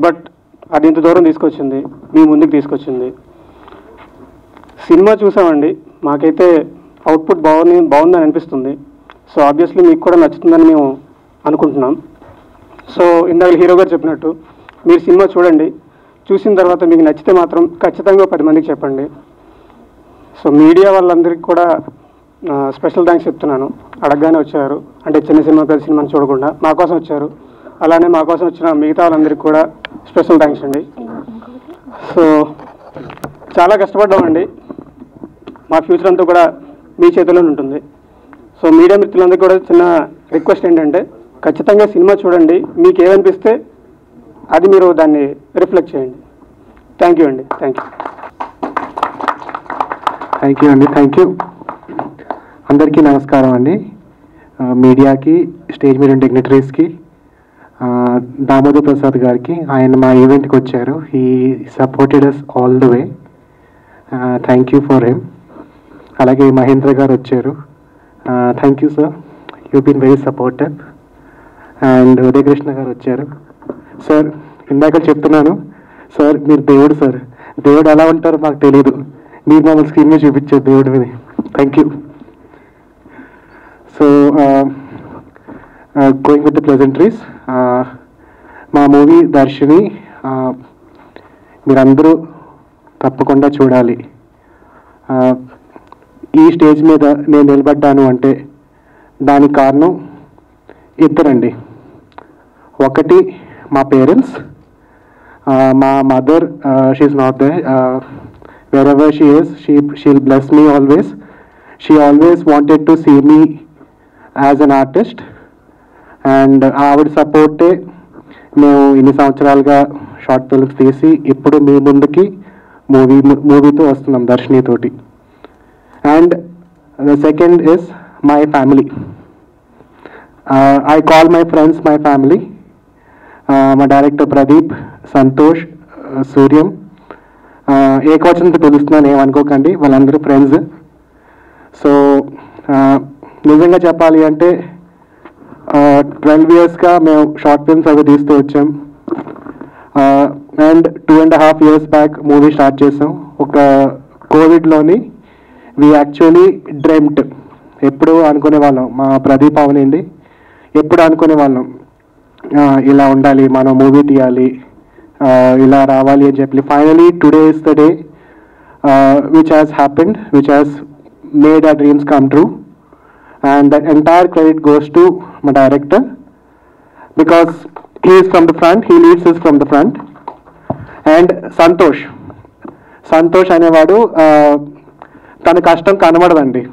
బట్ అది ఇంత దూరం తీసుకొచ్చింది, మీ ముందుకు తీసుకొచ్చింది. సినిమా చూసామండి, మాకైతే అవుట్పుట్ బాగుందని అనిపిస్తుంది. సో ఆబ్వియస్లీ మీకు కూడా నచ్చుతుందని మేము అనుకుంటున్నాం. సో ఇందాక హీరో గారు చెప్పినట్టు మీరు సినిమా చూడండి, చూసిన తర్వాత మీకు నచ్చితే మాత్రం ఖచ్చితంగా 10 మందికి చెప్పండి. సో మీడియా వాళ్ళందరికీ కూడా స్పెషల్ థ్యాంక్స్ చెప్తున్నాను. అడగగానే వచ్చారు, అంటే చిన్న సినిమా పెద్ద సినిమాని చూడకుండా మా కోసం వచ్చారు. అలానే మా కోసం వచ్చిన మిగతా వాళ్ళందరికీ కూడా స్పెషల్ థ్యాంక్స్ అండి. సో చాలా కష్టపడ్డామండి, మా ఫ్యూచర్ అంతా కూడా మీ చేతిలోనే ఉంటుంది. సో మీడియా మిత్రులందరికీ కూడా చిన్న రిక్వెస్ట్ ఏంటంటే, ఖచ్చితంగా సినిమా చూడండి, మీకు ఏమనిపిస్తే అది మీరు దాన్ని రిఫ్లెక్ట్ చేయండి. థ్యాంక్ యూ అండి. థ్యాంక్ యూ అండి. Thank you. అందరికీ నమస్కారం అండి. మీడియాకి, స్టేజ్ మీద డిగ్నిటరీస్కి, దామోదర్ ప్రసాద్ గారికి, ఆయన మా ఈవెంట్కి వచ్చారు. He supported us all the way. Thank you for him. అలాగే మహేంద్ర గారు వచ్చారు. Thank you sir, you been very supportive. And Udayakrishna గారు వచ్చారు. సార్, ఇందాక చెప్తున్నాను సార్, మీరు దేవుడు సార్. దేవుడు ఎలా ఉంటారో మాకు తెలీదు, మీరు మమ్మల్ని స్క్రీన్ మీద చూపించారు దేవుడి మీద. Thank you. So going with the presenters, మా మూవీ దర్శిని మీరందరూ తప్పకుండా చూడాలి. ఈ స్టేజ్ మీద నేను నిలబడ్డాను అంటే దానికి కారణం ఇద్దరండి. ఒకటి మా పేరెంట్స్. మా mother, she's not there. Wherever she is, she'll bless me always. She always wanted to see me as an artist, and ఆవిడ సపోర్టే మేము ఇన్ని సంవత్సరాలుగా షార్ట్ ఫిల్మ్స్ తీసి ఇప్పుడు మీ ముందుకి మూవీతో వస్తున్నాం, దర్శినితోటి. And the second is my family. I call my friends my family. మా డైరెక్టర్ ప్రదీప్, సంతోష్, సూర్యం, ఏకవచనంతో పిలుస్తున్నాను, ఏమనుకోకండి, వాళ్ళందరూ ఫ్రెండ్స్. సో నిజంగా చెప్పాలి అంటే 12 yearsగా మేము షార్ట్ ఫిల్మ్స్ అవి తీస్తూ వచ్చాం. And 2.5 years back movie start చేసాం. ఒక కోవిడ్లోని వి యాక్చువల్లీ డ్రీమ్డ్. ఎప్పుడు అనుకునే వాళ్ళం, మా ప్రదీప్ అవనండి, ఎప్పుడు అనుకునే వాళ్ళం ఇలా ఉండాలి, మనం మూవీ తీయాలి, ఇలా రావాలి అని చెప్పి. Finally today is the day which has happened, which has made our dreams come true. And that entire credit goes to my director, because he is from the front, he leads us from the front. And Santosh అనేవాడు, తన కష్టం కనబడదండి.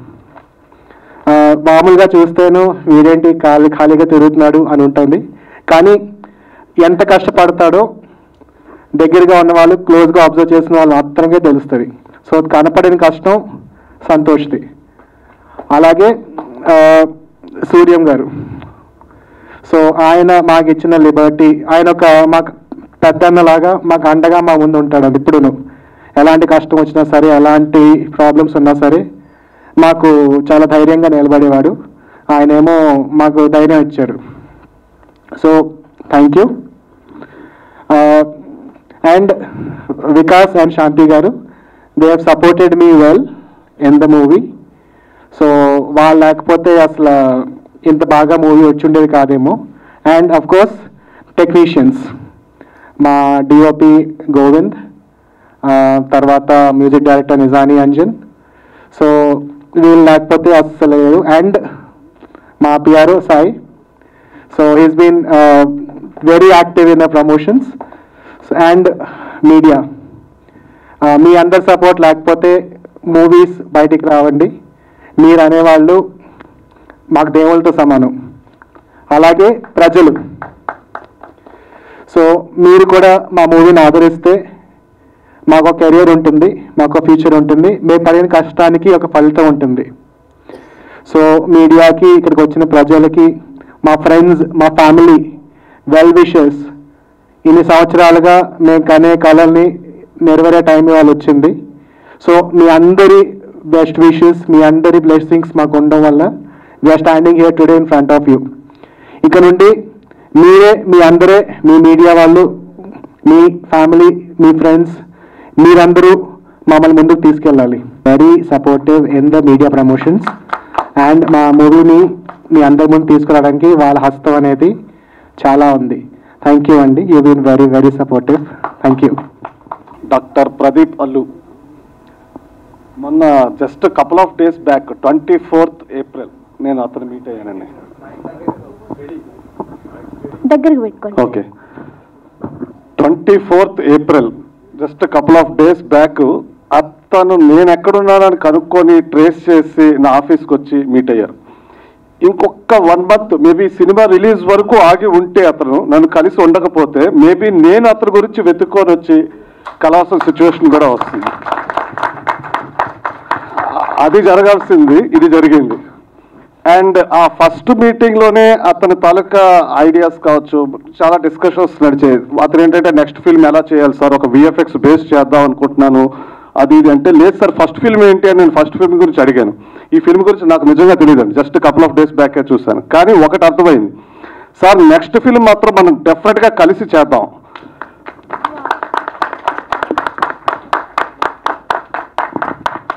మామూలుగా చూస్తేను వీడేంటి ఖాళీగా తిరుగుతున్నాడు అని ఉంటుంది, కానీ ఎంత కష్టపడతాడో దగ్గరగా ఉన్న వాళ్ళు, క్లోజ్గా అబ్జర్వ్ చేసిన వాళ్ళు మాత్రమే తెలుస్తుంది. సో కనపడిన కష్టం సంతోష్ది. అలాగే సూర్యం గారు, సో ఆయన మాకు ఇచ్చిన లిబర్టీ, ఆయన ఒక మాకు పెద్దన్నలాగా మాకు అండగా మా ముందు ఉంటాడు. అది ఇప్పుడును ఎలాంటి కష్టం వచ్చినా సరే, ఎలాంటి ప్రాబ్లమ్స్ ఉన్నా సరే మాకు చాలా ధైర్యంగా నిలబడేవాడు. ఆయనేమో మాకు ధైర్యం ఇచ్చారు. So thank you. And Vikas and Shanti garu, they have supported me well in the movie. So వాళ్ళు లేకపోతే అసలు ఇంత బాగా మూవీ వచ్చి కాదేమో. అండ్ అఫ్ కోర్స్ టెక్నీషియన్స్, మా డిఓపి గోవింద్, తర్వాత music director Nijani Anjan. So వీళ్ళు లేకపోతే అస్సలు లేదు. అండ్ మా PRO Sai. So he's been very active in the promotions. And media, మీ అందరి సపోర్ట్ లేకపోతే మూవీస్ బయటికి రావండి. మీరు అనేవాళ్ళు మాకు దేవుళ్ళతో సమానం. అలాగే ప్రజలు. సో మీరు కూడా మా మూవీని ఆదరిస్తే మాకు ఒక కెరియర్ ఉంటుంది, మాకు ఫ్యూచర్ ఉంటుంది, మేము పడిన కష్టానికి ఒక ఫలితం ఉంటుంది. సో మీడియాకి, ఇక్కడికి వచ్చిన ప్రజలకి, మా ఫ్రెండ్స్, మా ఫ్యామిలీ వెల్ విషెస్, ఇన్ని సంవత్సరాలుగా మేము కనే కళల్ని నెరవేరే టైం వాళ్ళు వచ్చింది. సో మీ అందరి బెస్ట్ విషెస్, మీ అందరి బ్లెస్సింగ్స్ మాకు ఉండడం వల్ల we are standing here today in front of you. ఇక నుండి మీరే, మీ అందరే, మీ మీడియా వాళ్ళు, మీ ఫ్యామిలీ, మీ ఫ్రెండ్స్, మీరందరూ మమ్మల్ని ముందుకు తీసుకెళ్ళాలి. Very supportive in the media promotions. And మా మూవీని మీ అందరి ముందు తీసుకురావడానికి వాళ్ళ హస్తం అనేది చాలా ఉంది. థ్యాంక్ యూ అండి. You been very very supportive. Thank you. Doctor Pradeep Allu, మొన్న just couple of days back 24th April నేను అతను మీట్ అయ్యానండి. దగ్గరికి పెట్టుకోండి. Okay, 24th April just couple of days back అతను నేను ఎక్కడున్నానని కనుక్కొని ట్రేస్ చేసి నా ఆఫీస్కి వచ్చి మీట్ అయ్యారు. ఇంకొక 1 month మేబీ సినిమా రిలీజ్ వరకు ఆగి ఉంటే, అతను నన్ను కలిసి ఉండకపోతే మేబీ నేను అతని గురించి వెతుక్కొని వచ్చి కలవాల్సిన సిచ్యువేషన్ కూడా వస్తుంది. అది జరగాల్సింది, ఇది జరిగింది. అండ్ ఆ ఫస్ట్ మీటింగ్లోనే అతని తాలూకా ఐడియాస్ కావచ్చు, చాలా డిస్కషన్స్ నడిచాయి. అతను ఏంటంటే నెక్స్ట్ ఫిల్మ్ ఎలా చేయాలి సార్, ఒక విఎఫ్ఎక్స్ బేస్ చేద్దాం అనుకుంటున్నాను, అది ఇది అంటే, లేదు సార్ ఫస్ట్ ఫిల్మ్ ఏంటి అని నేను ఫస్ట్ ఫిల్మ్ గురించి అడిగాను. ఈ ఫిల్మ్ గురించి నాకు నిజంగా తెలియదండి, జస్ట్ కపుల్ ఆఫ్ డేస్ బ్యాకే చూశాను. కానీ ఒకటి అర్థమైంది సార్, నెక్స్ట్ ఫిల్మ్ మాత్రం మనం డెఫినెట్గా కలిసి చేద్దాం.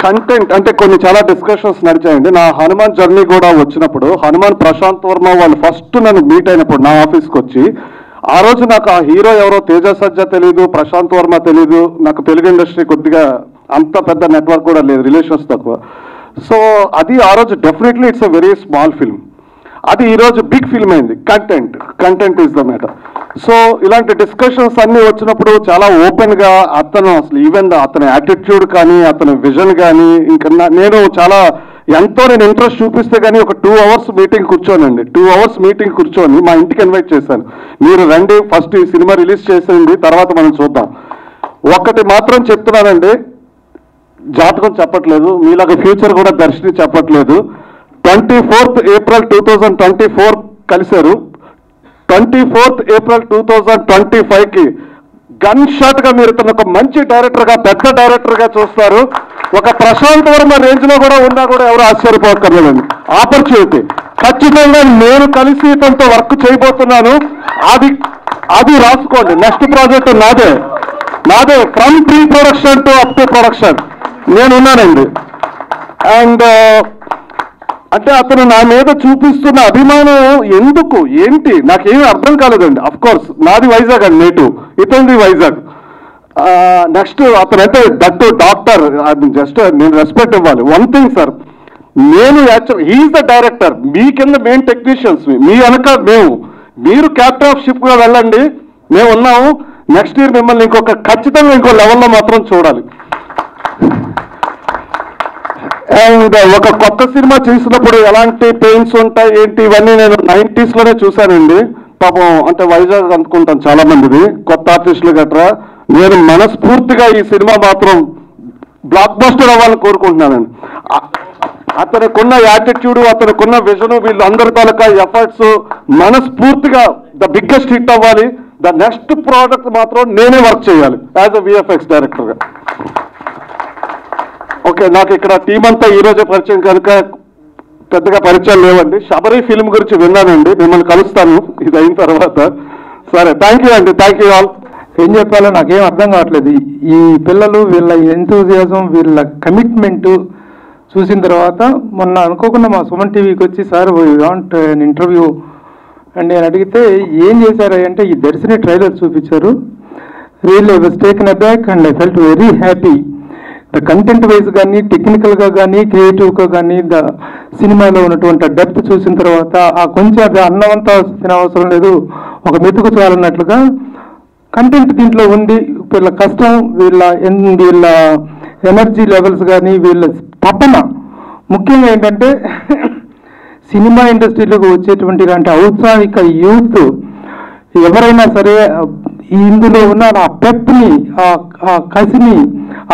కంటెంట్ అంటే కొన్ని చాలా డిస్కషన్స్ నడిచాయండి. నా హనుమాన్ జర్నీ కూడా వచ్చినప్పుడు, హనుమాన్ ప్రశాంత్ వర్మ వాళ్ళు ఫస్ట్ నన్ను మీట్ అయినప్పుడు నా ఆఫీస్కి వచ్చి, ఆ రోజు నాకు ఆ హీరో ఎవరో తేజ సజ్జా తెలీదు, ప్రశాంత్ వర్మ తెలీదు, నాకు తెలుగు ఇండస్ట్రీ కొద్దిగా అంత పెద్ద నెట్వర్క్ కూడా లేదు, రిలేషన్స్ తక్కువ. సో అది ఆ రోజు definitely it's a very small film. అది ఈరోజు బిగ్ ఫిల్మ్ అయింది. Content is the matter. So ఇలాంటి డిస్కషన్స్ అన్నీ వచ్చినప్పుడు చాలా ఓపెన్గా అతను అసలు ఈవెన్ అతని యాటిట్యూడ్ కానీ, అతని విజన్ కానీ, ఇంకా నేను చాలా ఎంతో నేను ఇంట్రెస్ట్ చూపిస్తే కానీ ఒక 2 hours మీటింగ్ కూర్చోనండి. 2 hours మీటింగ్ కూర్చొని మా ఇంటికి ఇన్వైట్ చేశాను. మీరు రండి, ఫస్ట్ ఈ సినిమా రిలీజ్ చేసేయండి, తర్వాత మనం చూద్దాం. ఒకటి మాత్రం చెప్తున్నానండి, జాతకం చెప్పట్లేదు, మీలాగా ఫ్యూచర్ కూడా దర్శని చెప్పట్లేదు. 24th April 2024 కలిశారు. 24th April 2025కి గన్ షాట్ గా మీరు తన ఒక మంచి డైరెక్టర్ గా, పెద్ద డైరెక్టర్ గా చూస్తారు. ఒక ప్రశాంత్ వర్మ రేంజ్ లో కూడా ఉన్నా కూడా ఎవరు ఆశ్చర్యపోకర్లేదండి. ఆపర్చునిటీ ఖచ్చితంగా నేను కలిసి ఇతనితో వర్క్ చేయబోతున్నాను. అది రాసుకోండి. నెక్స్ట్ ప్రాజెక్ట్ నాదే from pre production to up to production నేనున్నానండి. అండ్ అంటే అతను నా మీద చూపిస్తున్న అభిమానం ఎందుకు, ఏంటి నాకేమీ అర్థం కాలేదండి. అఫ్ కోర్స్ నాది వైజాగ్ అండి, నేటివ్, ఇతనిది వైజాగ్. నెక్స్ట్ అతనైతే దట్టు డాక్టర్, జస్ట్ నేను రెస్పెక్ట్ ఇవ్వాలి. వన్ థింగ్ సార్, నేను యాక్చువల్ హీఈస్ ద డైరెక్టర్, మీ కింద మెయిన్ టెక్నీషియన్స్, మీ వెనక మీరు క్యాప్టెన్ ఆఫ్ షిప్ గా వెళ్ళండి, మేము ఉన్నాము. నెక్స్ట్ ఇయర్ మిమ్మల్ని ఖచ్చితంగా ఇంకో లెవెల్లో మాత్రం చూడాలి. అండ్ ఒక కొత్త సినిమా చేసినప్పుడు ఎలాంటి పెయిన్స్ ఉంటాయి ఏంటి ఇవన్నీ నేను 90s లోనే చూశానండి. పాపం అంటే వైజాగ్ అనుకుంటాను చాలా మందిది, కొత్త ఆర్టిస్టులు గట్రా. నేను మనస్ఫూర్తిగా ఈ సినిమా మాత్రం బ్లాక్ బస్టర్ అవ్వాలని కోరుకుంటున్నానండి. అతనికున్న యాటిట్యూడ్, అతనికున్న విజన్, వీళ్ళందరి తాలూకా ఎఫర్ట్స్ మనస్ఫూర్తిగా ద బిగ్గెస్ట్ హిట్ అవ్వాలి. ద నెక్స్ట్ ప్రోడక్ట్ మాత్రం నేనే వర్క్ చేయాలి యాజ్ అ విఎఫ్ఎక్స్ డైరెక్టర్గా. ఓకే, నాకు ఇక్కడ టీం అంతా ఈ రోజే పరిచయం కనుక పెద్దగా పరిచయాలు లేవండి. శబరి ఫిల్మ్ గురించి విన్నానండి, మిమ్మల్ని కలుస్తాను ఇది అయిన తర్వాత. సరే, థ్యాంక్ యూ అండి, థ్యాంక్ యూ ఆల్. ఏం చెప్పాలో నాకేం అర్థం కావట్లేదు. ఈ పిల్లలు వీళ్ళ ఎంతూజియాజం, వీళ్ళ కమిట్మెంట్ చూసిన తర్వాత మొన్న అనుకోకుండా మా సుమన్ టీవీకి వచ్చి, sir we want an interview and నేను అడిగితే ఏం చేశారు అంటే ఈ దర్శిని ట్రైలర్ చూపించారు. Really I was taken అబ్యాక్ and I felt very happy. The content wise కానీ, టెక్నికల్గా కానీ, క్రియేటివ్గా కానీ, ద సినిమాలో ఉన్నటువంటి డెప్త్ చూసిన తర్వాత ఆ కొంచెం అది అన్నమంతా తినవసరం లేదు, ఒక మెతుకు చాలన్నట్లుగా కంటెంట్ దీంట్లో ఉంది. వీళ్ళ కష్టం, వీళ్ళ ఎనర్జీ లెవెల్స్ కానీ, వీళ్ళ తపన, ముఖ్యంగా ఏంటంటే సినిమా ఇండస్ట్రీలోకి వచ్చేటువంటి ఇలాంటి ఔత్సాహిక యూత్ ఎవరైనా సరే ఇందులో ఉన్న ఆ పెప్ని, ఆ కసిని,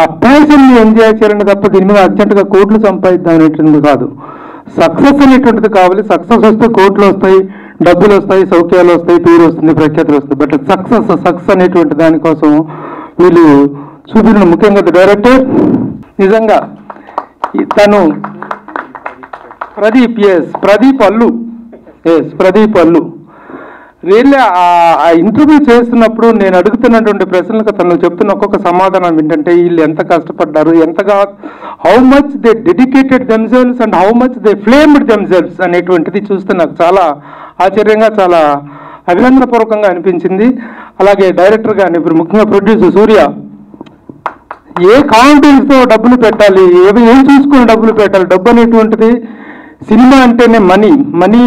ఆ ప్యాషన్ని ఎంజాయ్ చేయాలని తప్ప దీని మీద అర్జెంటుగా కోట్లు సంపాదిద్దాం అనేటువంటిది కాదు. సక్సెస్ అనేటువంటిది కావాలి. సక్సెస్ వస్తే కోట్లు వస్తాయి, డబ్బులు వస్తాయి, సౌఖ్యాలు వస్తాయి, పేరు వస్తుంది, ప్రఖ్యాతులు వస్తాయి. బట్ సక్సెస్ అనేటువంటి దానికోసం వీళ్ళు చూపిన, ముఖ్యంగా డైరెక్టర్ నిజంగా తను ప్రదీప్ అల్లు రియల్లీ ఆ ఇంటర్వ్యూ చేస్తున్నప్పుడు నేను అడుగుతున్నటువంటి ప్రశ్నలకు తను చెప్తున్న ఒక్కొక్క సమాధానం ఏంటంటే వీళ్ళు ఎంత కష్టపడ్డారు, ఎంతగా, how much they dedicated themselves and how much they flamed themselves అనేటువంటిది చూస్తే నాకు చాలా ఆశ్చర్యంగా, చాలా అభినందనపూర్వకంగా అనిపించింది. అలాగే డైరెక్టర్ కానీ, ఇప్పుడు ముఖ్యంగా ప్రొడ్యూసర్ సూర్య, ఏ కాన్ఫిడెన్స్తో డబ్బులు పెట్టాలి, ఏం చూసుకుని డబ్బులు పెట్టాలి. డబ్బు అనేటువంటిది సినిమా అంటేనే మనీ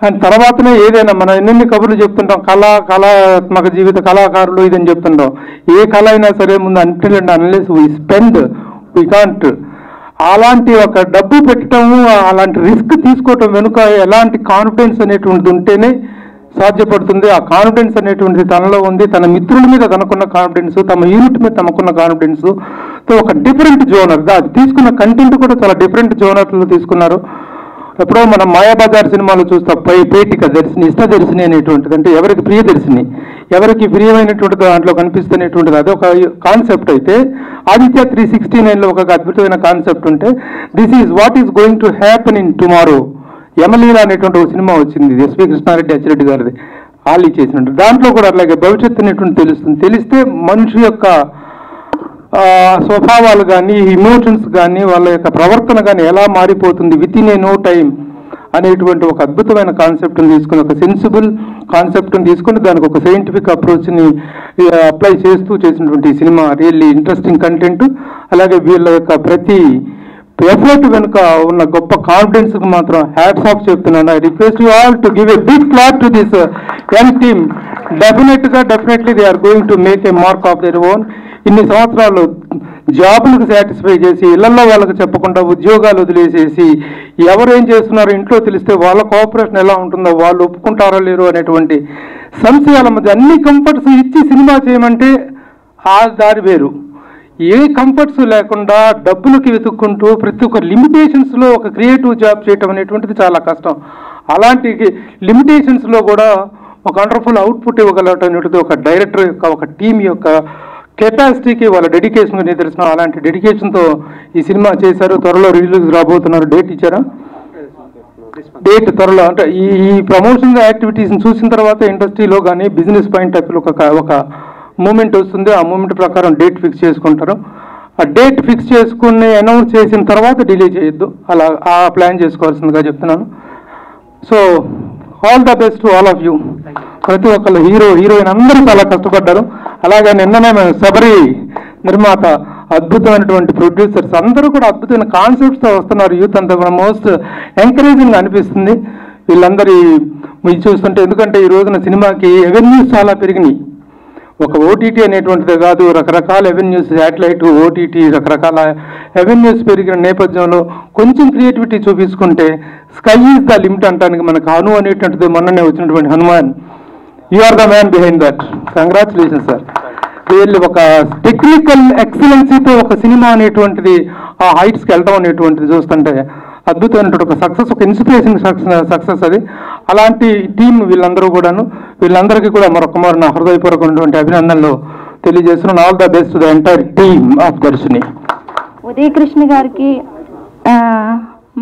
అండ్ తర్వాతనే ఏదైనా. మనం ఎన్నెన్ని కబుర్లు చెప్తుంటాం, కళాత్మక జీవిత కళాకారులు ఇదని చెప్తుంటాం. ఏ కళ అయినా సరే ముందు unless we spend we can't. అలాంటి ఒక డబ్బు పెట్టడము, అలాంటి రిస్క్ తీసుకోవటం వెనుక ఎలాంటి కాన్ఫిడెన్స్ అనేటువంటిది ఉంటేనే సాధ్యపడుతుంది. ఆ కాన్ఫిడెన్స్ అనేటువంటిది తనలో ఉంది. తన మిత్రుల మీద తనకున్న కాన్ఫిడెన్స్, తమ యూనిట్ మీద తమకున్న కాన్ఫిడెన్స్, ఒక డిఫరెంట్ జోనర్. అది తీసుకున్న కంటెంట్ కూడా చాలా డిఫరెంట్ జోనర్లో తీసుకున్నారు. ఎప్పుడో మనం మాయాబజార్ సినిమాలో చూస్తాం, పేటిక దర్శిని, ఇష్ట దర్శిని అనేటువంటిది, అంటే ఎవరికి ప్రియదర్శిని, ఎవరికి ప్రియమైనటువంటి దాంట్లో కనిపిస్తున్నటువంటిది. అది ఒక కాన్సెప్ట్ అయితే, ఆదిత్య 369లో ఒక అద్భుతమైన కాన్సెప్ట్ ఉంటే, this is what is going to happen in tomorrow. Yamaleela అనేటువంటి ఒక సినిమా వచ్చింది, ఎస్వి కృష్ణారెడ్డి అచ్చిరెడ్డి గారిది, ఆలీ చేసినట్టు. దాంట్లో కూడా అట్లాగే భవిష్యత్తు అనేటువంటి తెలుస్తుంది. తెలిస్తే మనిషి యొక్క స్వభావాలు కానీ, ఇమోషన్స్ కానీ, వాళ్ళ యొక్క ప్రవర్తన కానీ ఎలా మారిపోతుంది within a no time అనేటువంటి ఒక అద్భుతమైన కాన్సెప్ట్ని తీసుకుని, ఒక సెన్సిబుల్ కాన్సెప్ట్ని తీసుకుని దానికి ఒక సైంటిఫిక్ అప్రోచ్ని అప్లై చేస్తూ చేసినటువంటి ఈ సినిమా రియల్లీ ఇంట్రెస్టింగ్ కంటెంట్. అలాగే వీళ్ళ యొక్క ప్రతి ఎఫర్ట్ వెనుక ఉన్న గొప్ప కాన్ఫిడెన్స్కి మాత్రం హ్యాట్స్ ఆఫ్ చెప్తున్నాను. I request you all to give a big clap to this young team. Definitely they are going to make a mark of their own. ఇన్ని సంవత్సరాలు జాబులకు సాటిస్ఫై చేసి, ఇళ్లలో వాళ్ళకి చెప్పకుండా ఉద్యోగాలు వదిలేసేసి, ఎవరు ఏం చేస్తున్నారో ఇంట్లో తెలిస్తే వాళ్ళ కోఆపరేషన్ ఎలా ఉంటుందో, వాళ్ళు ఒప్పుకుంటారో లేరు అనేటువంటి సంశయాల మధ్య అన్ని కంఫర్ట్స్ ఇచ్చి సినిమా చేయమంటే ఆ దారి వేరు. ఏ కంఫర్ట్స్ లేకుండా డబ్బులకి వెతుక్కుంటూ ప్రతి ఒక్క లిమిటేషన్స్లో ఒక క్రియేటివ్ జాబ్ చేయటం అనేటువంటిది చాలా కష్టం. అలాంటి లిమిటేషన్స్లో కూడా ఒక వండర్ఫుల్ అవుట్పుట్ ఇవ్వగలటం అనేటువంటిది ఒక డైరెక్టర్ యొక్క, ఒక టీం యొక్క కెపాసిటీకి, వాళ్ళ డెడికేషన్కి నిదర్శనం. అలాంటి డెడికేషన్తో ఈ సినిమా చేశారు. త్వరలో రిలీజ్ రాబోతున్నారు. డేట్ ఇచ్చారా? డేట్ త్వరలో. అంటే ఈ ప్రమోషన్ యాక్టివిటీస్ని చూసిన తర్వాత ఇండస్ట్రీలో కానీ బిజినెస్ పాయింట్ ఆఫ్ ఒక మూమెంట్ వస్తుంది. ఆ మూమెంట్ ప్రకారం డేట్ ఫిక్స్ చేసుకుంటారు. ఆ డేట్ ఫిక్స్ చేసుకుని అనౌన్స్ చేసిన తర్వాత డిలే చేయొద్దు, అలా ఆ ప్లాన్ చేసుకోవాల్సిందిగా చెప్తున్నాను. So all the best to all of you. ప్రతి ఒక్కళ్ళు హీరోయిన్ అందరూ చాలా కష్టపడ్డారు. అలాగే నిన్ననే శబరి నిర్మాత, అద్భుతమైనటువంటి ప్రొడ్యూసర్స్ అందరూ కూడా అద్భుతమైన కాన్సెప్ట్స్తో వస్తున్నారు. యూత్ అంతా కూడా మోస్ట్ ఎంకరేజింగ్ అనిపిస్తుంది వీళ్ళందరి మీరు చూస్తుంటే. ఎందుకంటే ఈ రోజున సినిమాకి ఎవెన్యూస్ చాలా పెరిగినాయి. ఒక ఓటీటీ అనేటువంటిదే కాదు, రకరకాల ఎవెన్యూస్, శాటిలైట్, ఓటీటీ, రకరకాల ఎవెన్యూస్ పెరిగిన నేపథ్యంలో కొంచెం క్రియేటివిటీ చూపించుకుంటే స్కై ఈజ్ ద లిమిట్ అంటానికి మనకు హను అనేటువంటిది మొన్ననే వచ్చినటువంటి Hanuman, you are the man behind that. Congratulation sir. వీళ్ళు ఒక టెక్నికల్ ఎక్సలెన్సీతో ఒక సినిమా అనేటువంటిది ఆ హైట్స్కి వెళ్ళడం అనేటువంటిది చూస్తుంటే అద్భుతమైనటువంటి ఒక సక్సెస్, ఒక ఇన్స్పిరేషన్ సక్సెస్ అది. అలాంటి టీం వీళ్ళందరూ కూడాను, వీళ్ళందరికీ కూడా మరొకమారు నా హృదయపూర్వకమైనటువంటి అభినందనలు తెలియజేస్తున్నాను. All the best to the entire team of Darshini. Uday Krishna గారికి,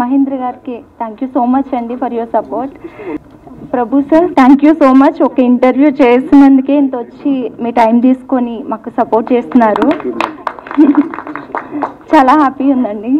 మహేంద్ర గారికి థ్యాంక్ యూ సో మచ్ అండి for your support. Prabhu sir thank you so much. ఒక ఇంటర్వ్యూ చేసినందుకే ఇంత వచ్చి మీ టైం తీసుకొని మాకు సపోర్ట్ చేస్తున్నారు. చాలా హ్యాపీ ఉందండి.